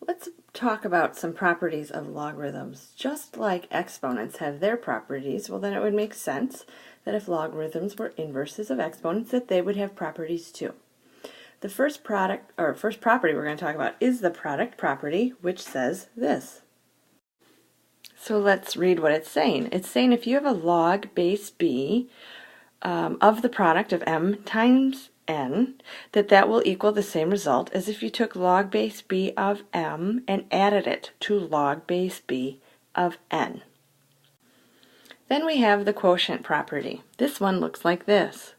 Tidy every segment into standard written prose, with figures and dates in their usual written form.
Let's talk about some properties of logarithms. Just like exponents have their properties, well then it would make sense that if logarithms were inverses of exponents that they would have properties too. The first property we're going to talk about is the product property, which says this. So let's read what it's saying. It's saying if you have a log base b of the product of m times n, that will equal the same result as if you took log base b of m and added it to log base b of n. Then we have the quotient property. This one looks like this.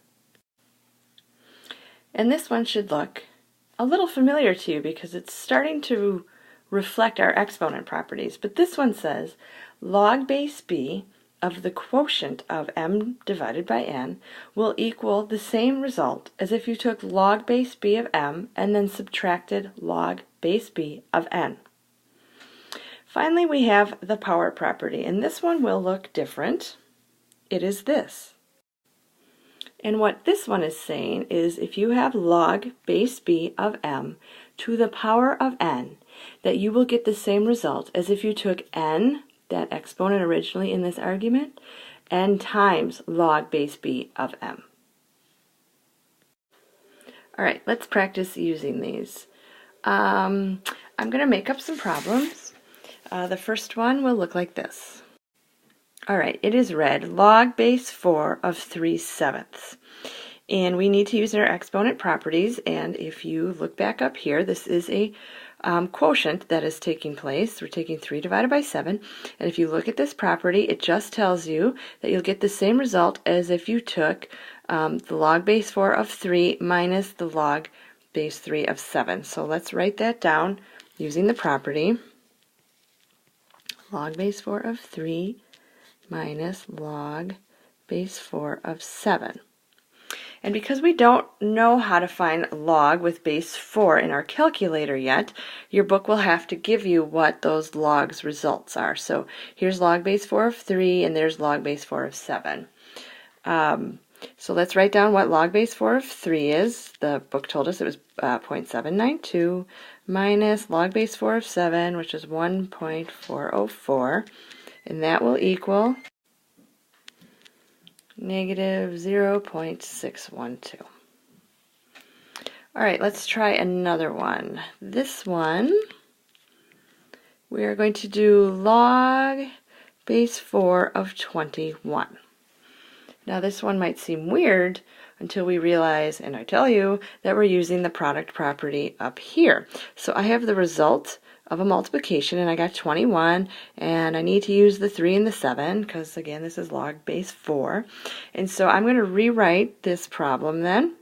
And this one should look a little familiar to you because it's starting to reflect our exponent properties. But this one says log base b of the quotient of m divided by n will equal the same result as if you took log base b of m and then subtracted log base b of n. Finally, we have the power property, and this one will look different. It is this. And what this one is saying is if you have log base b of m to the power of n, that you will get the same result as if you took n, that exponent originally in this argument, n times log base b of m. Alright, let's practice using these. I'm going to make up some problems. The first one will look like this. Alright, it is read log base 4 of 3/7. And we need to use our exponent properties, and if you look back up here, this is a quotient that is taking place. We're taking 3 divided by 7, and if you look at this property, it just tells you that you'll get the same result as if you took the log base 4 of 3 minus the log base 3 of 7. So let's write that down using the property. Log base 4 of 3 minus log base 4 of 7. And because we don't know how to find log with base 4 in our calculator yet, your book will have to give you what those logs results are. So here's log base 4 of 3 and there's log base 4 of 7. So let's write down what log base 4 of 3 is. The book told us it was 0.792 minus log base 4 of 7, which is 1.404, and that will equal negative 0.612. Alright, let's try another one. This one, we are going to do log base 4 of 21. Now this one might seem weird until we realize, and I tell you, that we're using the product property up here. So I have the result of a multiplication, and I got 21, and I need to use the 3 and the 7 because again this is log base 4, and so I'm going to rewrite this problem then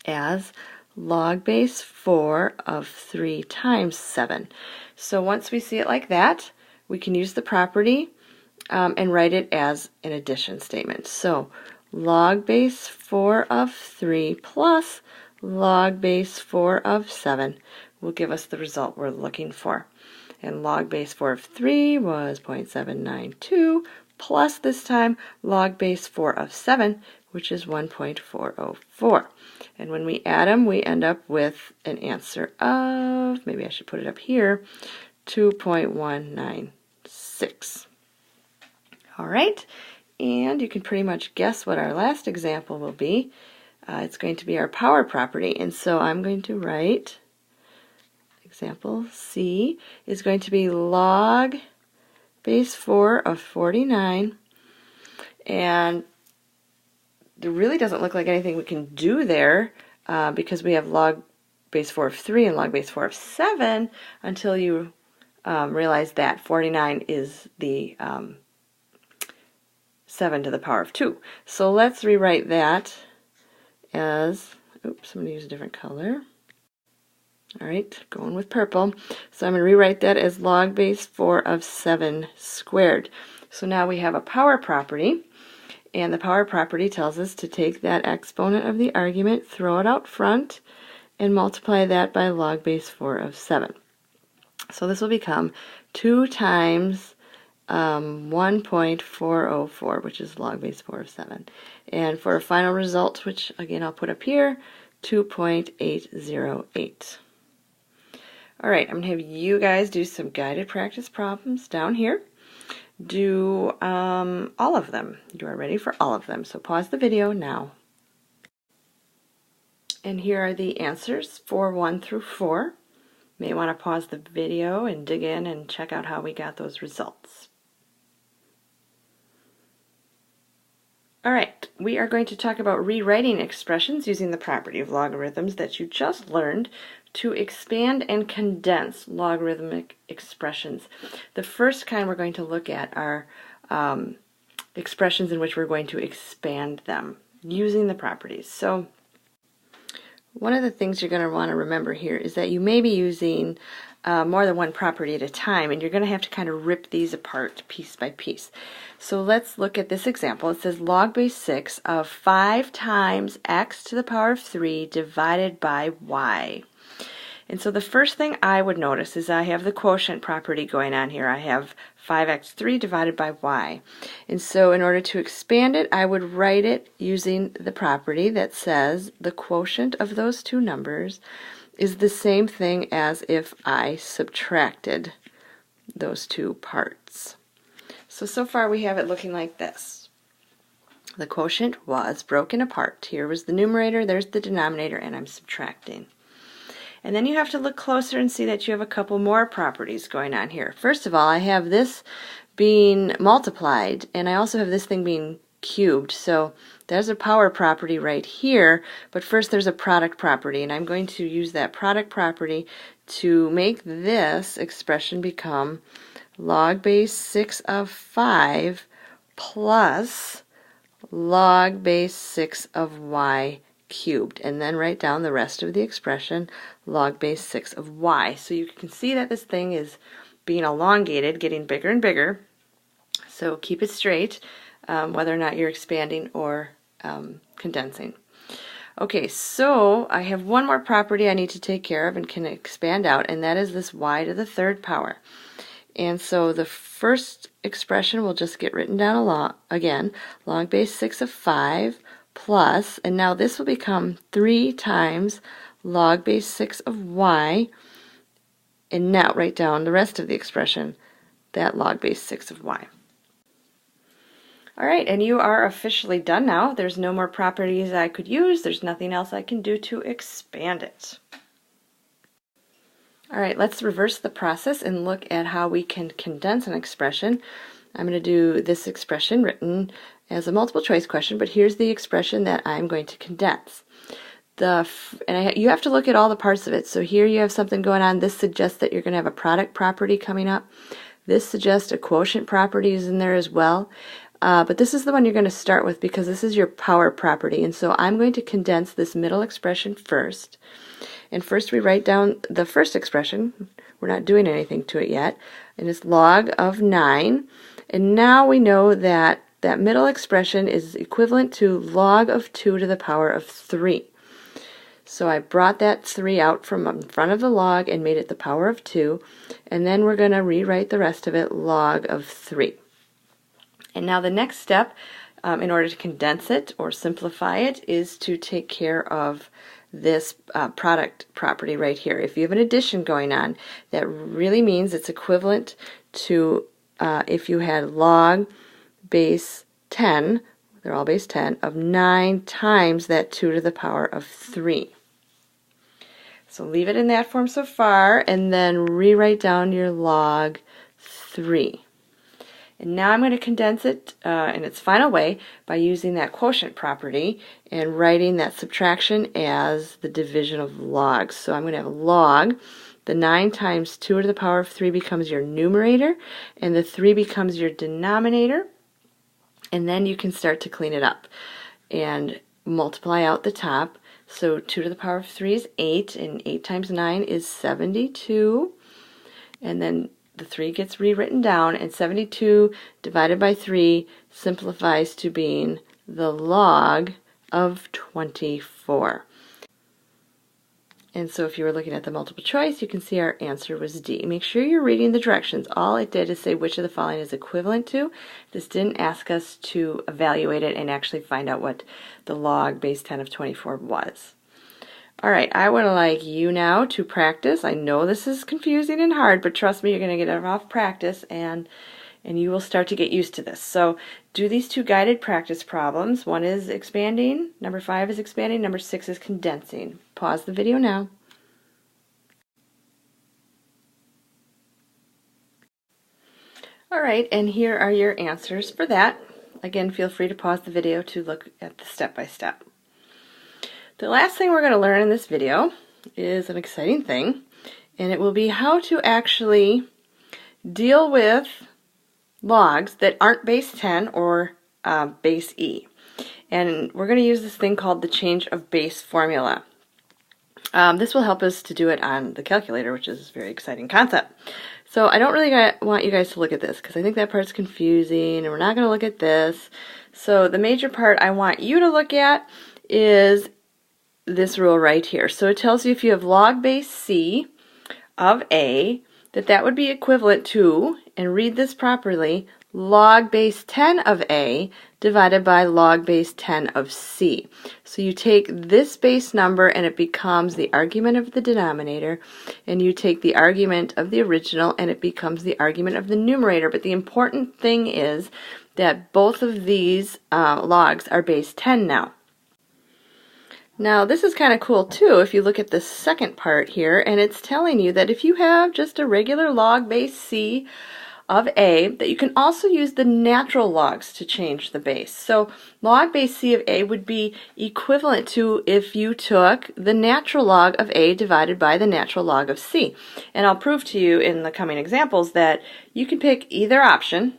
as log base 4 of 3 times 7. So once we see it like that, we can use the property and write it as an addition statement. So log base 4 of 3 plus log base 4 of 7 will give us the result we're looking for. And log base 4 of 3 was 0.792 plus this time log base 4 of 7, which is 1.404. And when we add them, we end up with an answer of, maybe I should put it up here, 2.196. All right, and you can pretty much guess what our last example will be. It's going to be our power property, and so I'm going to write example C is going to be log base 4 of 49, and there really doesn't look like anything we can do there because we have log base 4 of 3 and log base 4 of 7 until you realize that 49 is the 7 to the power of 2. So let's rewrite that as, oops, I'm going to use a different color. Alright, going with purple. So I'm going to rewrite that as log base 4 of 7 squared. So now we have a power property, and the power property tells us to take that exponent of the argument, throw it out front, and multiply that by log base 4 of 7. So this will become 2 times 1.404, which is log base 4 of 7. And for a final result, which again I'll put up here, 2.808. All right, I'm going to have you guys do some guided practice problems down here. Do all of them. You are ready for all of them, so pause the video now. And here are the answers for 1 through 4. You may want to pause the video and dig in and check out how we got those results. All right, we are going to talk about rewriting expressions using the property of logarithms that you just learned to expand and condense logarithmic expressions. The first kind we're going to look at are expressions in which we're going to expand them using the properties. So one of the things you're going to want to remember here is that you may be using more than one property at a time, and you're going to have to kind of rip these apart piece by piece. So let's look at this example. It says log base 6 of 5 times x to the power of 3 divided by y. And so the first thing I would notice is I have the quotient property going on here. I have 5x3 divided by y. And so in order to expand it, I would write it using the property that says the quotient of those two numbers is the same thing as if I subtracted those two parts. So far we have it looking like this. The quotient was broken apart. Here was the numerator, there's the denominator, and I'm subtracting. And then you have to look closer and see that you have a couple more properties going on here. First of all, I have this being multiplied, and I also have this thing being cubed. So there's a power property right here, but first there's a product property, and I'm going to use that product property to make this expression become log base 6 of 5 plus log base 6 of y cubed, and then write down the rest of the expression, log base 6 of y. So you can see that this thing is being elongated, getting bigger and bigger. So keep it straight, whether or not you're expanding or condensing. Okay, so I have one more property I need to take care of and can expand out, and that is this y to the third power. And so the first expression will just get written down again, log base 6 of 5 plus, and now this will become 3 times log base 6 of y, and now write down the rest of the expression, that log base 6 of y. All right, and you are officially done now. There's no more properties I could use. There's nothing else I can do to expand it. All right, let's reverse the process and look at how we can condense an expression. I'm going to do this expression written as a multiple choice question, but here's the expression that I'm going to condense. You have to look at all the parts of it. So here you have something going on. This suggests that you're going to have a product property coming up. This suggests a quotient property is in there as well. But this is the one you're going to start with because this is your power property. And so I'm going to condense this middle expression first. And first we write down the first expression. We're not doing anything to it yet. And it's log of 9. And now we know that that middle expression is equivalent to log of 2 to the power of 3. So I brought that 3 out from in front of the log and made it the power of 2. And then we're going to rewrite the rest of it log of 3. And now the next step, in order to condense it or simplify it, is to take care of this product property right here. If you have an addition going on, that really means it's equivalent to if you had log base 10, they're all base 10, of 9 times that 2 to the power of 3. So leave it in that form so far, and then rewrite down your log 3. And now I'm going to condense it in its final way by using that quotient property and writing that subtraction as the division of logs. So I'm going to have a log. The 9 times 2 to the power of 3 becomes your numerator, and the 3 becomes your denominator. And then you can start to clean it up and multiply out the top. So 2 to the power of 3 is 8, and 8 times 9 is 72. And then the 3 gets rewritten down, and 72 divided by 3 simplifies to being the log of 24. And so if you were looking at the multiple choice, you can see our answer was D. Make sure you're reading the directions. All it did is say which of the following is equivalent to. This didn't ask us to evaluate it and actually find out what the log base 10 of 24 was. All right, I would like you now to practice. I know this is confusing and hard, but trust me, you're going to get enough practice and you will start to get used to this. So do these two guided practice problems. One is expanding, number 5 is expanding, number 6 is condensing. Pause the video now. All right, and here are your answers for that. Again, feel free to pause the video to look at the step-by-step. The last thing we're going to learn in this video is an exciting thing, and it will be how to actually deal with logs that aren't base 10 or base E. And we're going to use this thing called the change of base formula. This will help us to do it on the calculator, which is a very exciting concept. So I don't really want you guys to look at this because I think that part's confusing and we're not going to look at this. So the major part I want you to look at is this rule right here. So it tells you if you have log base C of A, that would be equivalent to, and read this properly, log base 10 of A divided by log base 10 of C. So you take this base number and it becomes the argument of the denominator, and you take the argument of the original and it becomes the argument of the numerator. But the important thing is that both of these logs are base 10 now. Now this is kind of cool too if you look at the second part here, and it's telling you that if you have just a regular log base C of A, that you can also use the natural logs to change the base. So log base C of A would be equivalent to if you took the natural log of A divided by the natural log of C. And I'll prove to you in the coming examples that you can pick either option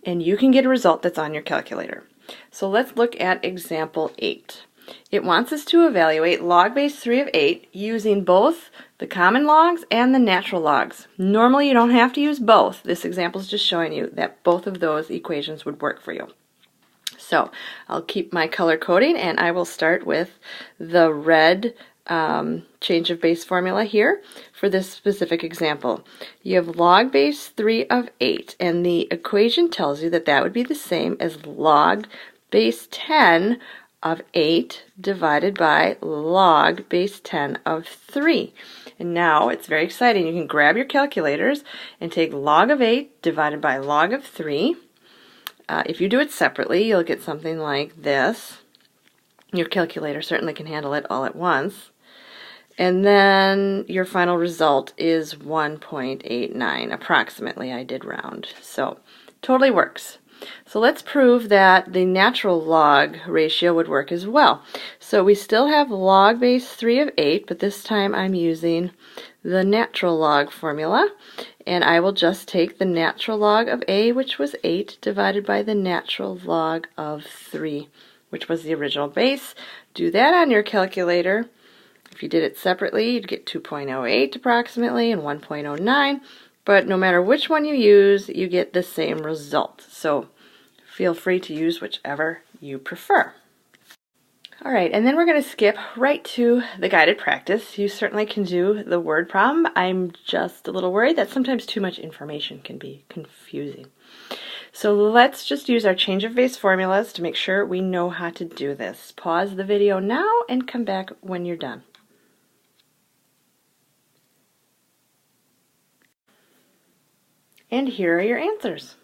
and you can get a result that's on your calculator. So let's look at example 8. It wants us to evaluate log base 3 of 8 using both the common logs and the natural logs. Normally you don't have to use both. This example is just showing you that both of those equations would work for you. So I'll keep my color coding and I will start with the red change of base formula here for this specific example. You have log base 3 of 8 and the equation tells you that that would be the same as log base 10 of 8 divided by log base 10 of 3. And now it's very exciting. You can grab your calculators and take log of 8 divided by log of 3. If you do it separately, you'll get something like this. Your calculator certainly can handle it all at once. And then your final result is 1.89 approximately. I did round. So totally works. So let's prove that the natural log ratio would work as well. So we still have log base 3 of 8, but this time I'm using the natural log formula. And I will just take the natural log of A, which was 8, divided by the natural log of 3, which was the original base. Do that on your calculator. If you did it separately, you'd get 2.08 approximately and 1.09. But no matter which one you use, you get the same result. So feel free to use whichever you prefer. All right, and then we're going to skip right to the guided practice. You certainly can do the word problem. I'm just a little worried that sometimes too much information can be confusing. So let's just use our change of base formulas to make sure we know how to do this. Pause the video now and come back when you're done. And here are your answers.